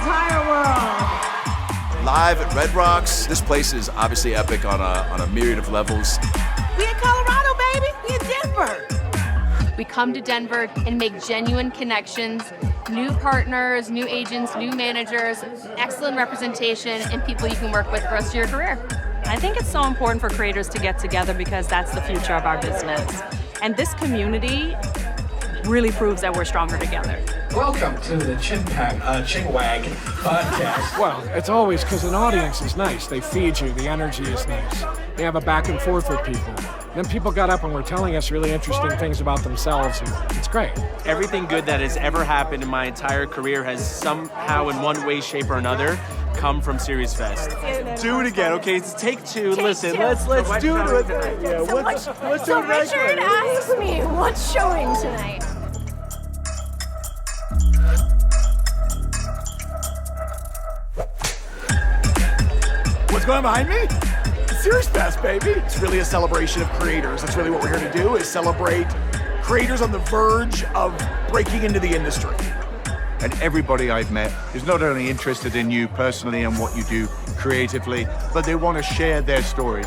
entire world. Live at Red Rocks, this place is obviously epic on a myriad of levels. We in Colorado, baby. We in Denver. We come to Denver and make genuine connections, new partners, new agents, new managers, excellent representation, and people you can work with for the rest of your career. I think it's so important for creators to get together because that's the future of our business. And this community really proves that we're stronger together. Welcome to the Chinwag podcast. Well, it's always because an audience is nice. They feed you. The energy is nice. They have a back and forth with people. Then people got up and were telling us really interesting things about themselves, and it's great. Everything good that has ever happened in my entire career has somehow, in one way, shape, or another, come from SeriesFest. Do it again, okay? It's take two. Listen, let's do it. Yeah, what's So Richard asks me, what's showing tonight? What's going on behind me? SeriesFest, baby. It's really a celebration of creators. That's really what we're here to do, is celebrate creators on the verge of breaking into the industry. And everybody I've met is not only interested in you personally and what you do creatively, but they want to share their story.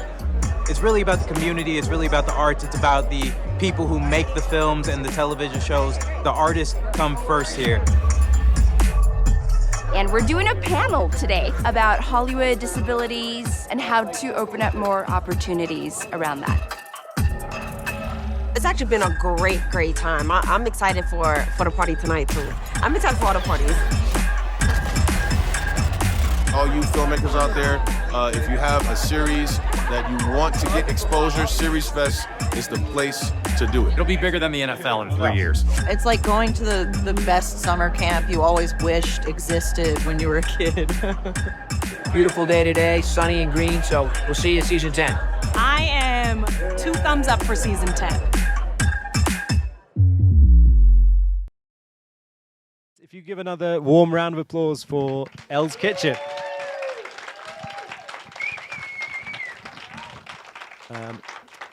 It's really about the community, it's really about the arts, it's about the people who make the films and the television shows. The artists come first here. And we're doing a panel today about Hollywood disabilities and how to open up more opportunities around that. It's actually been a great time. I'm excited for the party tonight, too. I'm excited for all the parties. All you filmmakers out there, if you have a series that you want to get exposure, SeriesFest is the place to do it. It'll be bigger than the NFL in 3 years. It's like going to the best summer camp you always wished existed when you were a kid. Beautiful day today, sunny and green, so we'll see you in season 10. I am 2 thumbs up for season 10. If you give another warm round of applause for Elle's Kitchen.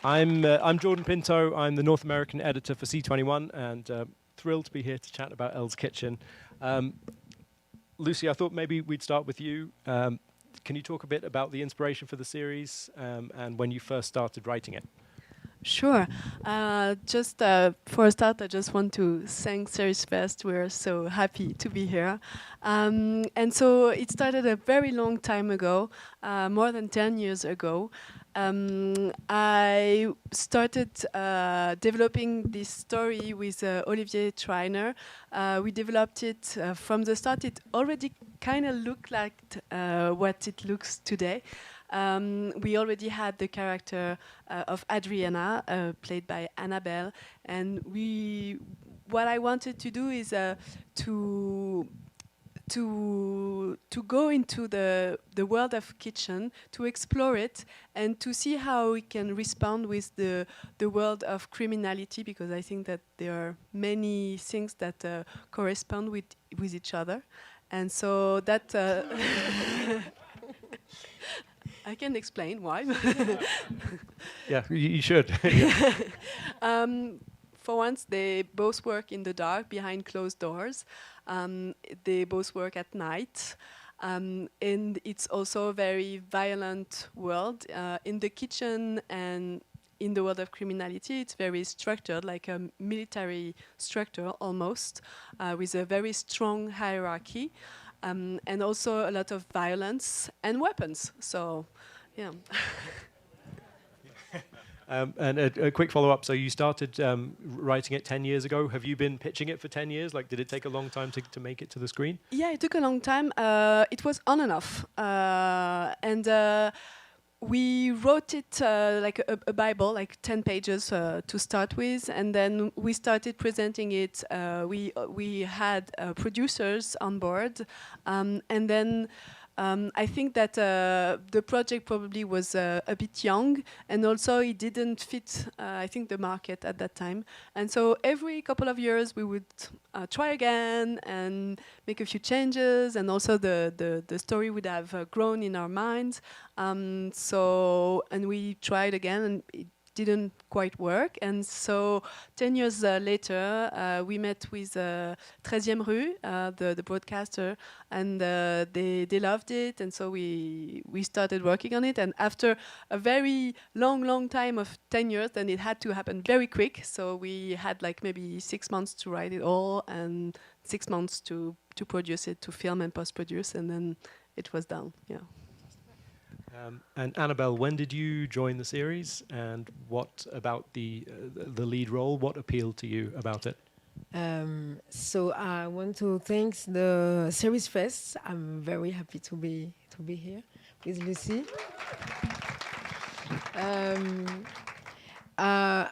I'm Jordan Pinto. I'm the North American editor for C21, and thrilled to be here to chat about Elle's Kitchen. Lucie, I thought maybe we'd start with you. Can you talk a bit about the inspiration for the series and when you first started writing it? Sure. Just for a start, I just want to thank SeriesFest. We're so happy to be here. And so it started a very long time ago, more than 10 years ago. I started developing this story with Olivier Trainer. We developed it from the start. It already kind of looked like what it looks today. We already had the character of Adriana, played by Annabelle, and what I wanted to do is to go into the world of kitchen, to explore it, and to see how we can respond with the world of criminality, because I think that there are many things that correspond with each other, and so that. I can explain why. Yeah, you should. For once, they both work in the dark, behind closed doors. They both work at night. And it's also a very violent world. In the kitchen and in the world of criminality, it's very structured, like a military structure almost, with a very strong hierarchy. And also a lot of violence and weapons. So, yeah. And a quick follow-up. So you started writing it 10 years ago. Have you been pitching it for 10 years? Like, did it take a long time to make it to the screen? Yeah, it took a long time. It was on and off. We wrote it like a Bible, like 10 pages to start with, and then we started presenting it. We had producers on board, and then I think that the project probably was a bit young, and also it didn't fit, I think, the market at that time. And so every couple of years we would try again and make a few changes, and also the story would have grown in our minds. And we tried again, and it didn't quite work. And so 10 years later, we met with 13e Rue, the broadcaster, and they loved it. And so we started working on it. And after a very long time of 10 years, then it had to happen very quick. So we had like maybe 6 months to write it all and 6 months to produce it, to film and post-produce, and then it was done. Yeah. And Annabelle, when did you join the series, and what about the lead role? What appealed to you about it? So I want to thank the SeriesFest. I'm very happy to be here with Lucie. I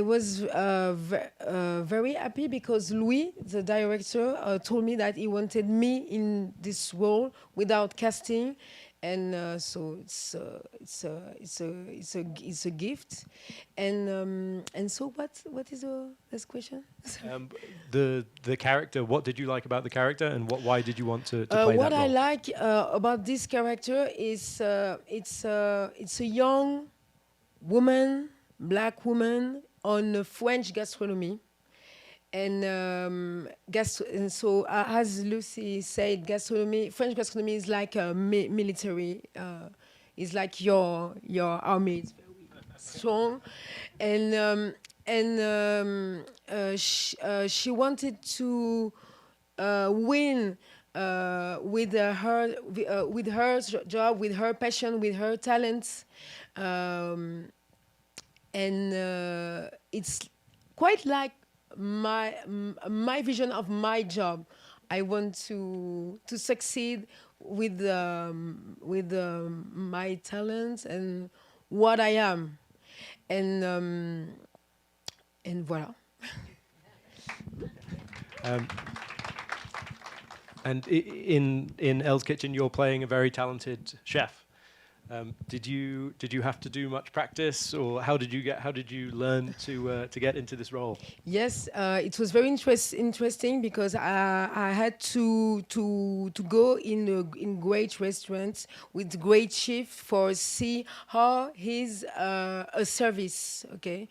was very happy because Louis, the director, told me that he wanted me in this role without casting, and so it's a gift. And so what is the last question? The character. What did you like about the character, and why did you want to play what that role? I like about this character is it's a young woman, black woman on French gastronomy, and so as Lucie said, French gastronomy is like a military. It's like your army is very strong, and she wanted to win with her job, with her passion, with her talents. And it's quite like my vision of my job. I want to succeed with my talents and what I am, and voilà. And in Elle's Kitchen, you're playing a very talented chef. Did you have to do much practice, or how did you learn to get into this role? Yes, it was very interesting because I had to go in great restaurants with great chef for see how he's a service, okay,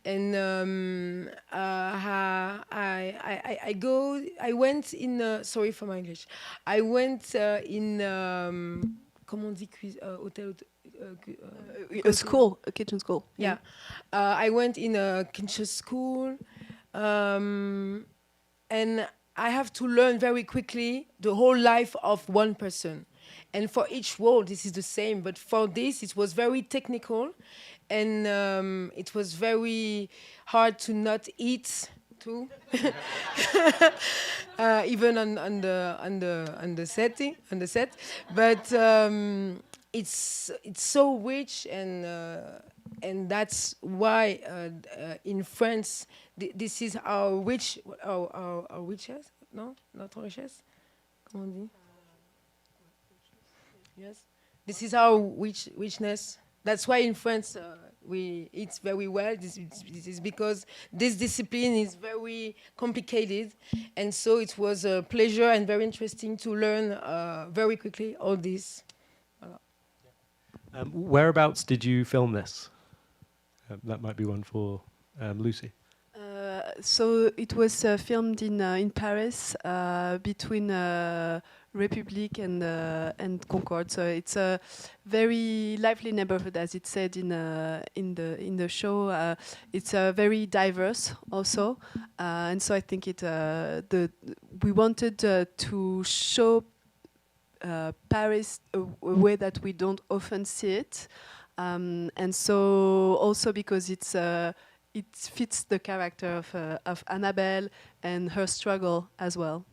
and I went in sorry for my English. I went in. Comment on dit hôtel? A school, a kitchen school. Yeah. I went in a kitchen school, and I have to learn very quickly the whole life of one person. And for each role, this is the same. But for this, it was very technical, and it was very hard to not eat too. Even on the set, but it's so rich, and that's why in France this is our richesse. No, not richesse. Comment on dit? Yes, this is our richness. That's why in France we eat very well. This is because this discipline is very complicated, and so it was a pleasure and very interesting to learn very quickly all this. Whereabouts did you film this? That might be one for Lucie. So it was filmed in Paris between République and Concorde. So it's a very lively neighborhood, as it said in the show. It's very diverse also, and so I think we wanted to show Paris a way that we don't often see it, and so also because it fits the character of Annabelle and her struggle as well.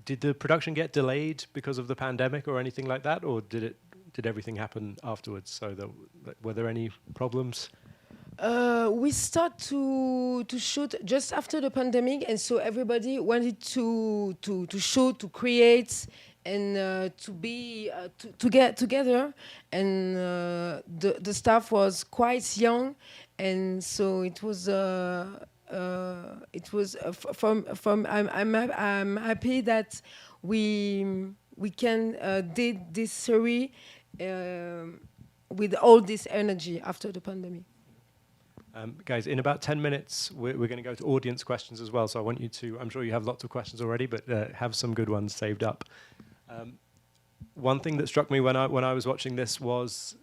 Did the production get delayed because of the pandemic or anything like that, or did everything happen afterwards? So were there any problems? We start to shoot just after the pandemic, and so everybody wanted to shoot, to create, and to get together. And the staff was quite young, and so it was. From I'm happy that we can did this series with all this energy after the pandemic. Guys, in about 10 minutes, we're going to go to audience questions as well. So I want you to, I'm sure you have lots of questions already, but have some good ones saved up. One thing that struck me when I was watching this was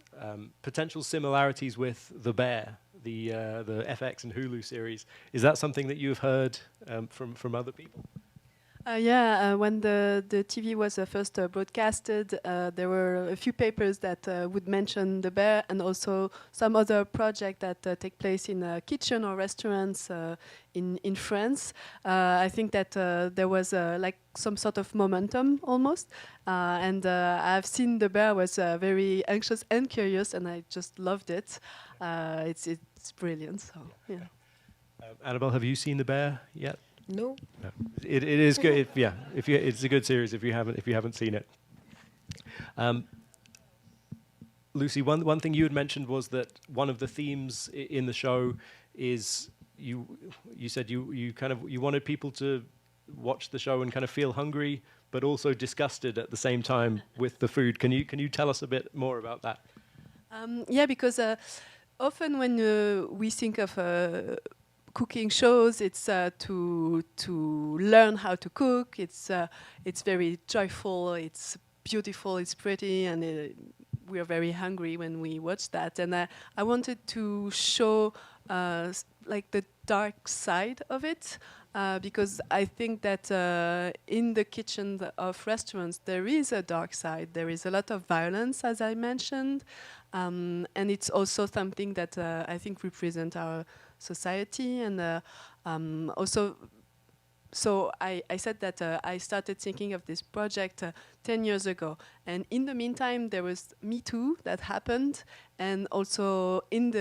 potential similarities with The Bear, the FX and Hulu series. Is that something that you've heard from other people? When the TV was first broadcasted, there were a few papers that would mention The Bear and also some other projects that take place in a kitchen or restaurants in France. I think that there was like some sort of momentum almost, and I've seen The Bear was very anxious and curious, and I just loved it. It's brilliant. So yeah. Annabelle, have you seen The Bear yet? No. It is good. It's a good series if you haven't seen it. Lucie, one thing you had mentioned was that one of the themes in the show is you said you wanted people to watch the show and kind of feel hungry, but also disgusted at the same time with the food. Can you tell us a bit more about that? Because often when we think of cooking shows, it's to learn how to cook. It's very joyful. It's beautiful. It's pretty, and we are very hungry when we watch that. And I wanted to show like the dark side of it, because I think that in the kitchen of restaurants there is a dark side. There is a lot of violence, as I mentioned, and it's also something that I think represents our society, and also, so I said that I started thinking of this project 10 years ago, and in the meantime there was Me Too that happened, and also in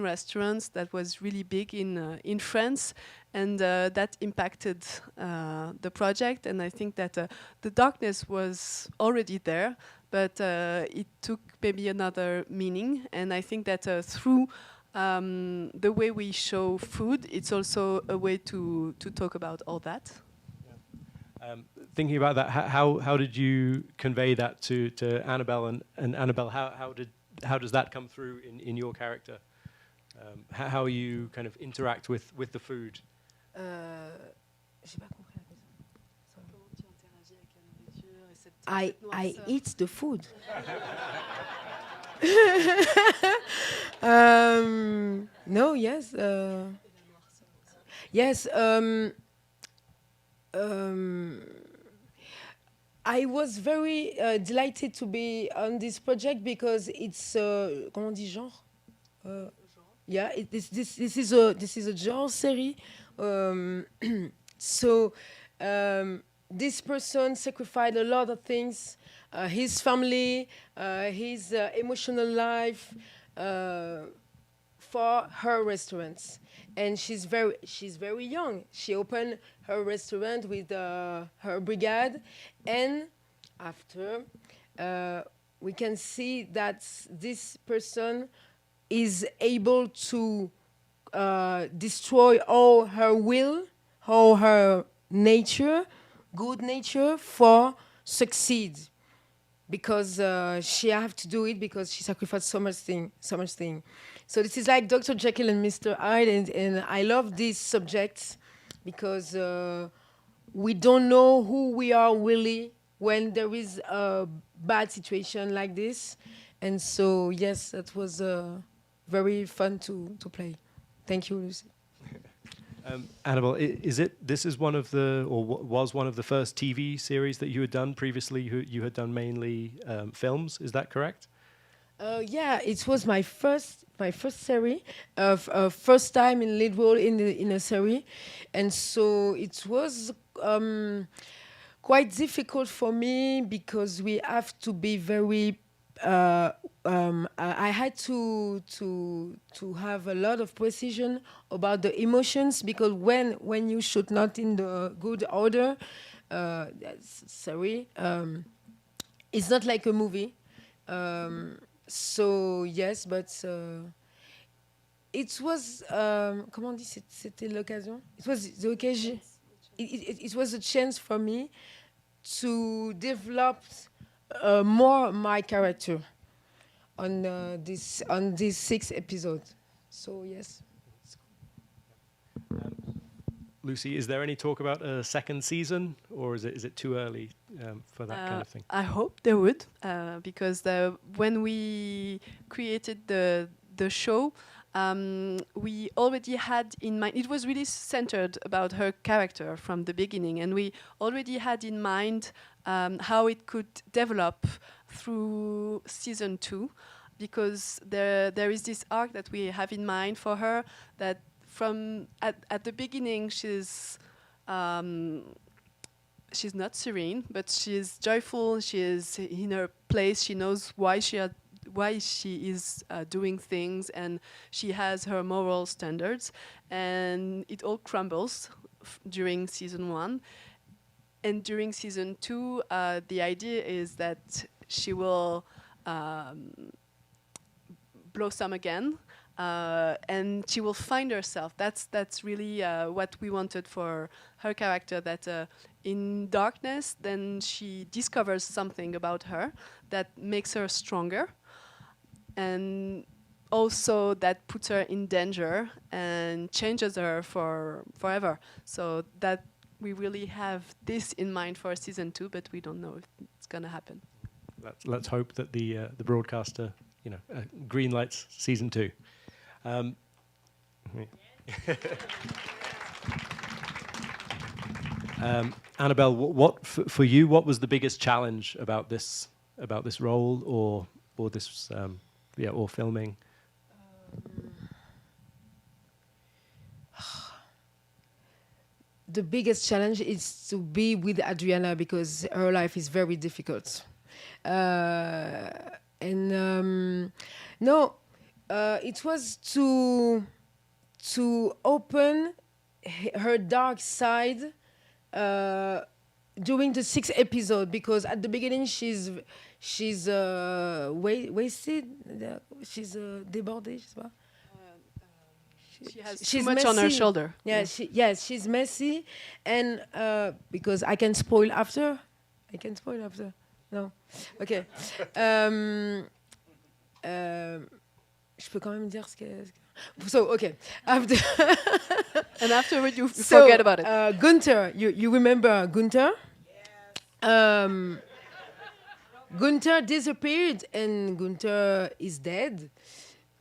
restaurants that was really big in France, and that impacted the project, and I think that the darkness was already there, but it took maybe another meaning, and I think that through the way we show food, it's also a way to talk about all that. Thinking about that, how did you convey that to Annabelle, and Annabelle, how does that come through in your character? How you kind of interact with the food? I eat the food. No, yes. Yes. I was very delighted to be on this project because it's comment on dit genre? Yeah, this is a genre série. So this person sacrificed a lot of things. His family, his emotional life, for her restaurants, and she's very young. She opened her restaurant with her brigade, and after we can see that this person is able to destroy all her will, all her nature, good nature, for succeed. Because she have to do it because she sacrificed so much thing. So this is like Dr. Jekyll and Mr. Hyde, and I love these subjects because we don't know who we are really when there is a bad situation like this. And so, yes, that was very fun to play. Thank you, Lucie. Annabelle, this is one of the, or was one of the first TV series that you had done previously? You had done mainly films, is that correct? Yeah, it was my first series, first time in lead role in a series, and so it was quite difficult for me because we have to be very. I had to have a lot of precision about the emotions because when you shoot not in the good order, it's not like a movie. So yes, but it was comment on dit c'était l'occasion. It was the occasion. It was a chance for me to develop more my character. on this 6 episodes. So yes. Lucie, is there any talk about a second season, or is it too early for that kind of thing? I hope there would, because when we created the show, we already had in mind, it was really centered about her character from the beginning, and we already had in mind how it could develop through season 2, because there is this arc that we have in mind for her, that from at the beginning she's not serene, but she's joyful, she is in her place, she knows why she is doing things, and she has her moral standards, and it all crumbles during season 1. And during season 2, the idea is that she will blossom again, and she will find herself. That's really what we wanted for her character, that in darkness, then she discovers something about her that makes her stronger, and also that puts her in danger and changes her forever. So that we really have this in mind for season 2, but we don't know if it's going to happen. Let's hope that the broadcaster, green lights season 2. Annabelle, what for you? What was the biggest challenge about this role, or this or filming? The biggest challenge is to be with Adriana, because her life is very difficult. It was to open her dark side during the 6th episode, because at the beginning she's wasted, she's débordée, je sais pas. She has too much on her shoulder. Yeah, she's messy, and because I can spoil after. No, okay. Je peux quand même dire ce que. So okay, after. And afterward you forget about it. Gunther, you remember Gunther? Gunther disappeared, and Gunther is dead,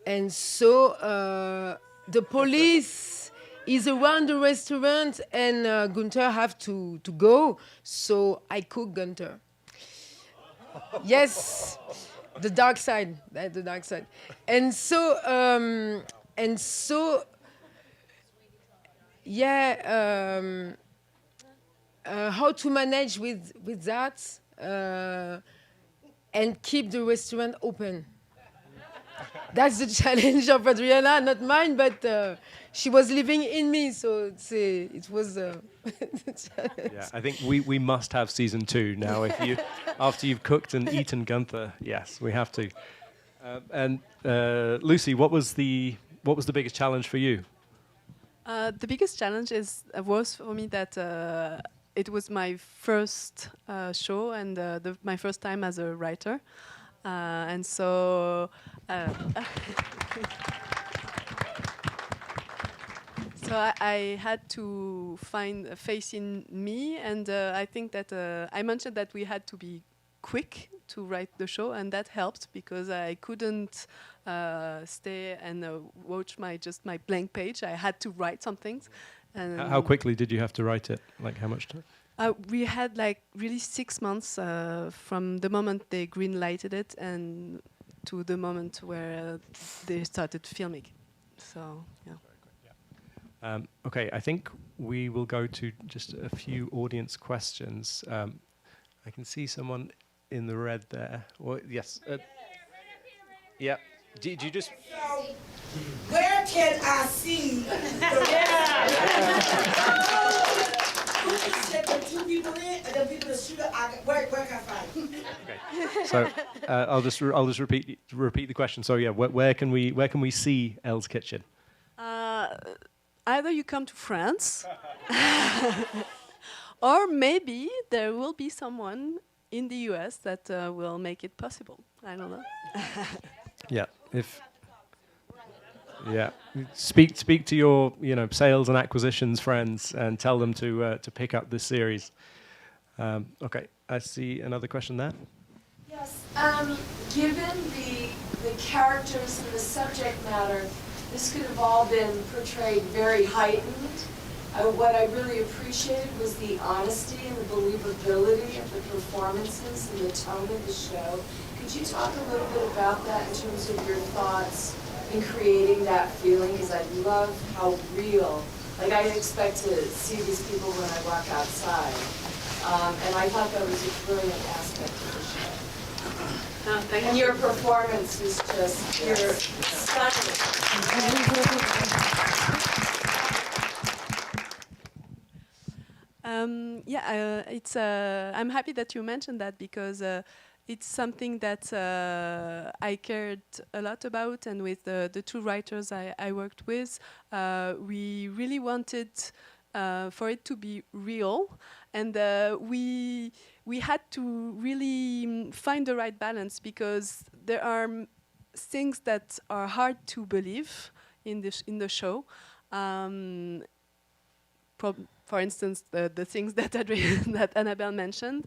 and so the police is around the restaurant, and Gunther have to go. So I cook Gunther. Yes, the dark side, and so how to manage with that and keep the restaurant open. That's the challenge of Adriana, not mine, but she was living in me, so it was the challenge. Yeah, I think we must have season 2 now. After you've cooked and eaten Gunther, yes, we have to. And Lucie, what was the biggest challenge for you? The biggest challenge was for me that it was my first show, and my first time as a writer. And so I had to find a face in me, and I think that I mentioned that we had to be quick to write the show, and that helped, because I couldn't stay and watch my blank page. I had to write some things. And how quickly did you have to write it? Like how much time? We had really 6 months from the moment they green lighted it and to the moment where they started filming. So yeah. Okay, I think we will go to just a few audience questions. I can see someone in the red there. Well, yes. Yeah. Do you just? Where can I see? Who can set the 2 people in and the people that shoot? Where can I find you? Okay. So I'll just repeat the question. So yeah, where can we see Elle's kitchen? Either you come to France, or maybe there will be someone in the US that will make it possible. I don't know. Yeah. Speak to your sales and acquisitions friends and tell them to pick up this series. Okay, I see another question there. Yes. Given the characters and the subject matter, this could have all been portrayed very heightened. What I really appreciated was the honesty and the believability of the performances and the tone of the show. Could you talk a little bit about that in terms of your thoughts in creating that feeling? Because I love how real, like I expect to see these people when I walk outside. And I thought that was a brilliant aspect of the show. And your performance was just, you're stunning. I'm happy that you mentioned that because it's something that I cared a lot about, and with the two writers I worked with, we really wanted for it to be real, and we had to really find the right balance because there are things that are hard to believe in the show. For instance, the things that that Annabelle mentioned.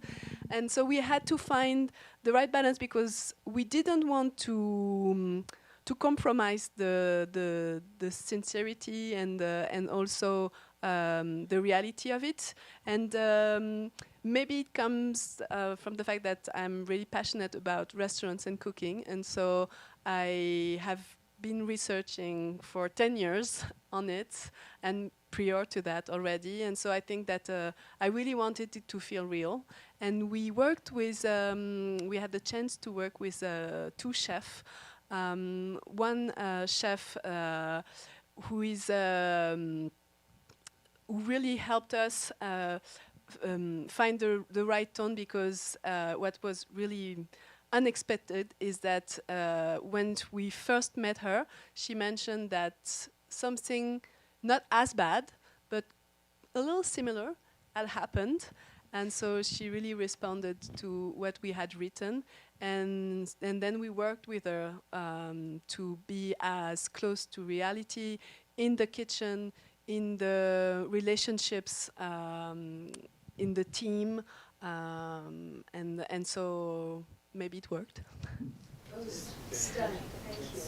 And so we had to find the right balance because we didn't want to compromise the sincerity and also the reality of it. And maybe it comes from the fact that I'm really passionate about restaurants and cooking, and so I have been researching for 10 years on it, and prior to that already, and so I think that I really wanted it to feel real. And we worked with, we had the chance to work with two chefs. One chef who is who really helped us find the right tone, because what was really unexpected is that when we first met her, she mentioned that something not as bad, but a little similar had happened. And so she really responded to what we had written. And then we worked with her to be as close to reality in the kitchen, in the relationships, in the team. And so maybe it worked. That was stunning. Thank you.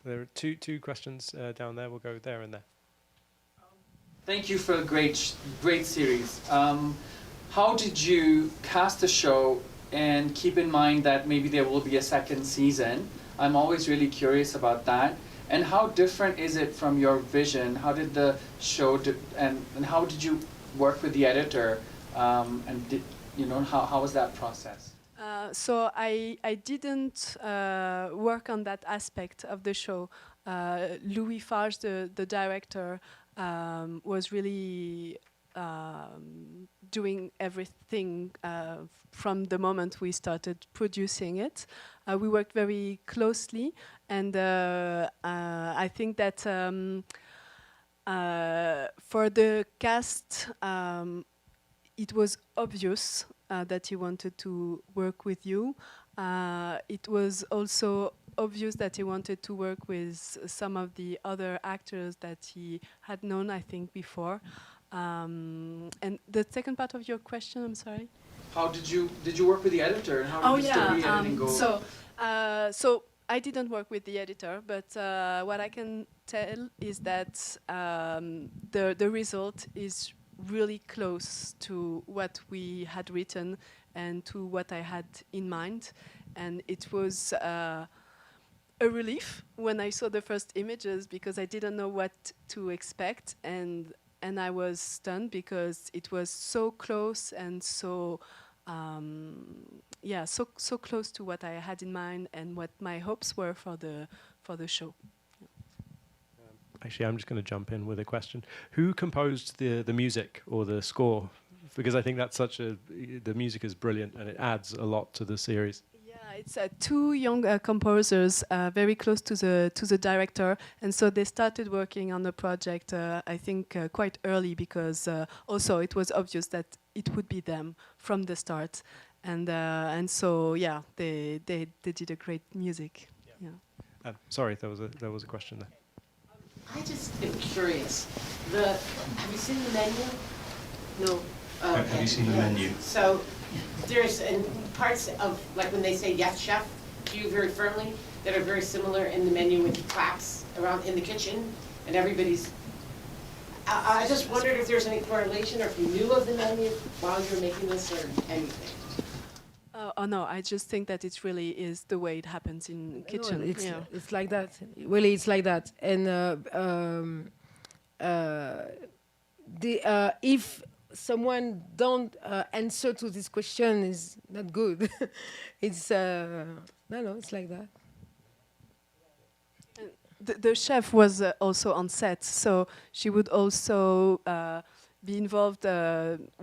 There are two questions down there. We'll go there and there. Thank you for a great series. How did you cast the show and keep in mind that maybe there will be a second season? I'm always really curious about that. And how different is it from your vision? How did the show and how did you work with the editor? And how was that process? So I didn't work on that aspect of the show. Louis Farge, the director, was really doing everything from the moment we started producing it. We worked very closely, and I think that for the cast, it was obvious that he wanted to work with you. It was also obvious that he wanted to work with some of the other actors that he had known, I think, before. And the second part of your question, I'm sorry? How did you work with the editor, and how did the story editing go? So I didn't work with the editor, but what I can tell is that the result is really close to what we had written and to what I had in mind. And it was a relief when I saw the first images, because I didn't know what to expect, and I was stunned because it was so close and so so close to what I had in mind and what my hopes were for the show. Actually, I'm just going to jump in with a question. Who composed the music or the score? Because I think that's the music is brilliant and it adds a lot to the series. Yeah, It's two young composers, very close to the director, and so they started working on the project. I think quite early because also it was obvious that it would be them from the start, and so yeah, they did a great music. Yeah. Sorry, there was a question there. I just am curious. Have you seen the menu? No. Have you seen the menu? So there's parts of, like when they say yes chef to you very firmly, that are very similar in the menu with plaques around in the kitchen, and everybody's. I just wondered if there's any correlation, or if you knew of the menu while you were making this, or anything. Oh no, I just think that it really is the way it happens in kitchen. No, it's like that. Really, it's like that. And if someone don't answer to this question, is not good. It's no, it's like that. The chef was also on set, so she would also be involved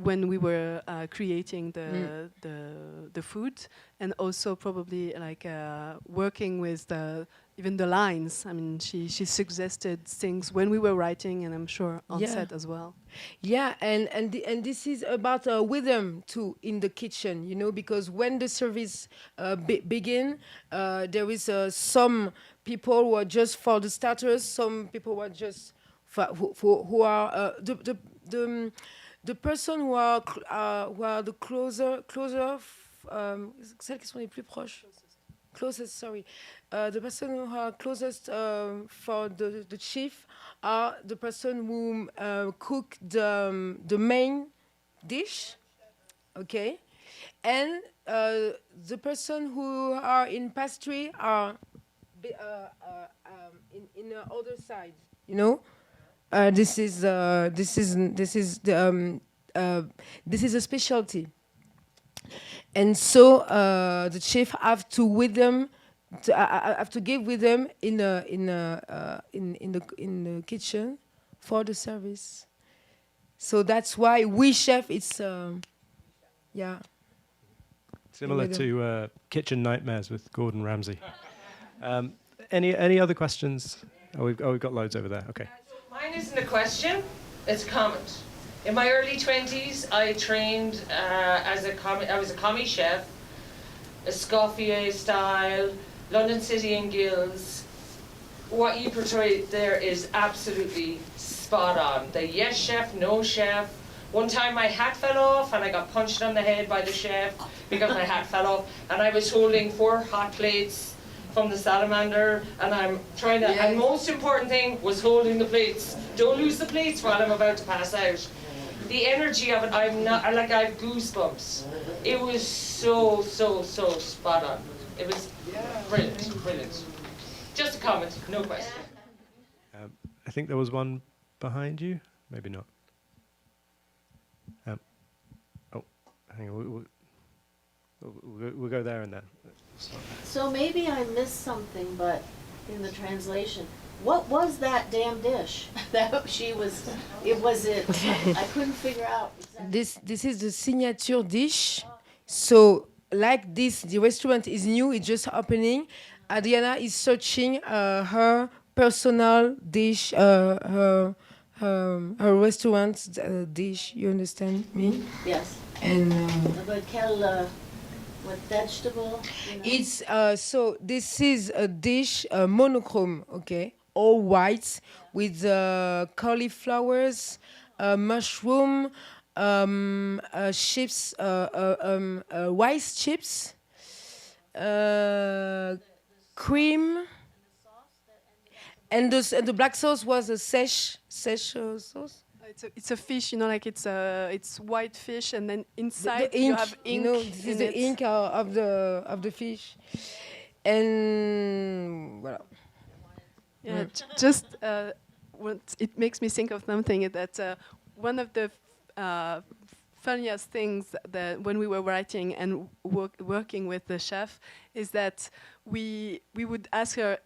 when we were creating the food, and also probably like working with even the lines. I mean, she suggested things when we were writing, and I'm sure on set as well. Yeah, and this is about rhythm too in the kitchen, you know, because when the service begin, there is some people who are just for the starters, some people who are just who are the person who are the closer celles qui sont les plus proches. Closest, sorry. The person who are closest for the chief are the person who cook the main dish, okay, and the person who are in pastry are in the other side, you know. This is a specialty, and so the chef have to with them. I have to give with them in the kitchen for the service. So that's why we chef. It's similar to Kitchen Nightmares with Gordon Ramsay. Any other questions? We've got loads over there. Okay. Mine isn't a question; it's a comment. In my early 20s, I trained I was a commis chef, Escoffier style. London City and Guilds. What you portrayed there is absolutely spot on. The yes chef, no chef. One time my hat fell off and I got punched on the head by the chef because my hat fell off, and I was holding 4 hot plates from the salamander, and I'm trying to, and most important thing was holding the plates. Don't lose the plates while I'm about to pass out. The energy of it, I have goosebumps. It was so spot on. It was brilliant. Just a comment, no question. I think there was one behind you. Maybe not. Hang on. We'll go there and then. So maybe I missed something, but in the translation, what was that damn dish that she was? I couldn't figure out. Exactly. This is the signature dish. So. Like this, the restaurant is new, it's just opening. Adriana is searching her personal dish, her restaurant dish. You understand me? Yes. And but what vegetable? You know? It's so this is a dish monochrome, okay, all white with cauliflowers, mushroom. Chips, rice chips, cream, and the black sauce was a sèche sauce. It's a fish, you know, like it's white fish, and then inside the ink, you have ink. You know, this is the ink of the fish, and voilà. Yeah, just it makes me think of something that one of the funniest things that when we were writing and working with the chef is that we would ask her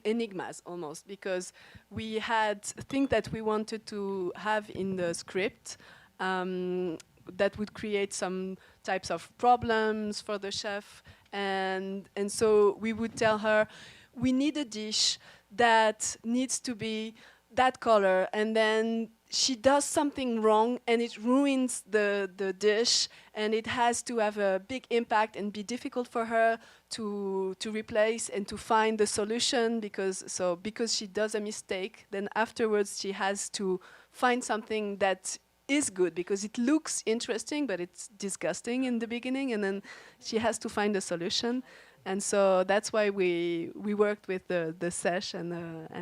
enigmas almost, because we had things that we wanted to have in the script that would create some types of problems for the chef, And so we would tell her, we need a dish that needs to be that color, and then she does something wrong and it ruins the dish, and it has to have a big impact and be difficult for her to replace and to find the solution, because she does a mistake, then afterwards she has to find something that is good, because it looks interesting but it's disgusting in the beginning, and then she has to find a solution. And so that's why we worked with the sesh, and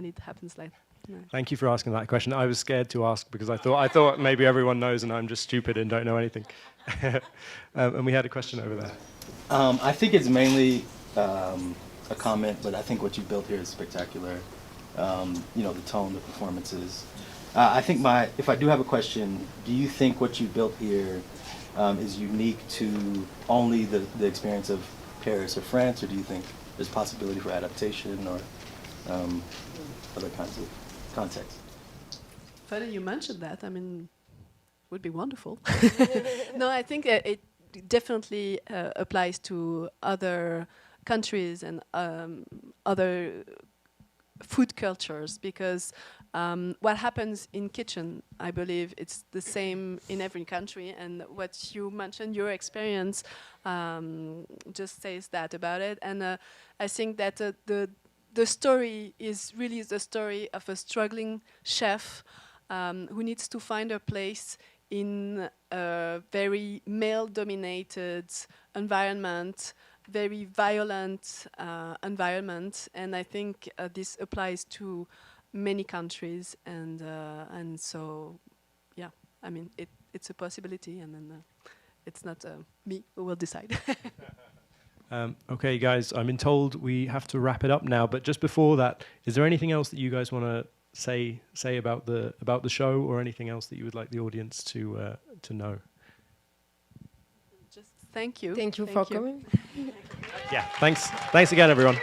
it happens like. No. Thank you for asking that question. I was scared to ask because I thought maybe everyone knows and I'm just stupid and don't know anything. And we had a question over there. I think it's mainly a comment, but I think what you built here is spectacular. The tone, the performances. I think if I do have a question, do you think what you built here is unique to only the experience of Paris or France, or do you think there's possibility for adaptation or other kinds of context? Funny you mentioned that. I mean, would be wonderful. No, I think it definitely applies to other countries and other food cultures, because what happens in kitchen, I believe it's the same in every country, and what you mentioned, your experience, just says that about it. And I think that the story is really the story of a struggling chef who needs to find a place in a very male-dominated environment, very violent environment, and I think this applies to many countries, and so, yeah, I mean, it's a possibility, and then it's not me who will decide. Okay, guys, I'm been told we have to wrap it up now, but just before that, is there anything else that you guys want to say about the show, or anything else that you would like the audience to know? Just thank you. Thank you for coming. Yeah, thanks again, everyone.